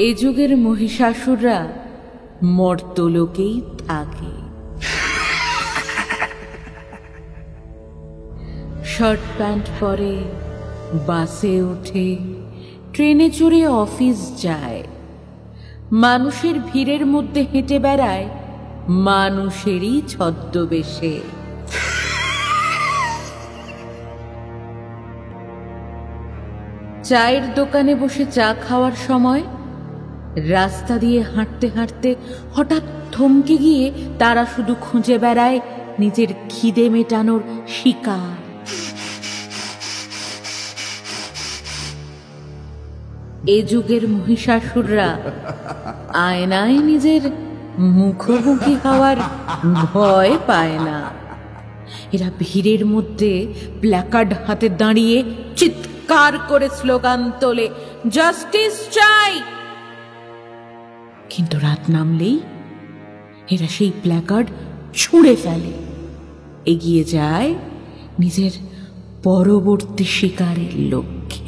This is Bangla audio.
এ যুগের মহিষাসুররা মর্তলোকেই থাকে। শার্ট প্যান্ট পরে, বাসে ওঠে, ট্রেনে চড়ে অফিস যায়, মানুষের ভিড়ের মধ্যে হেঁটে বেড়ায় মানুষেরই ছদ্মবেশে। চায়ের দোকানে বসে চা খাওয়ার সময় রাস্তা দিয়ে হাঁটতে হাঁটতে হঠাৎ থমকে গিয়ে তারা শুধু খুঁজে বেড়ায় নিজের খিদে মেটানোর শিকার। এ যুগের মহিষাসুররা আয়নায় নিজের মুখোমুখি হওয়ার ভয় পায় না। এরা ভিড়ের মধ্যে প্ল্যাকার্ড হাতে দাঁড়িয়ে চিৎকার করে স্লোগান তোলে, জাস্টিস চাই। কিন্তু রাত নামলেই এরা সেই প্ল্যাকার্ড ছুঁড়ে ফেলে, এগিয়ে যায় নিজের পরবর্তী শিকারের লক্ষ্যে।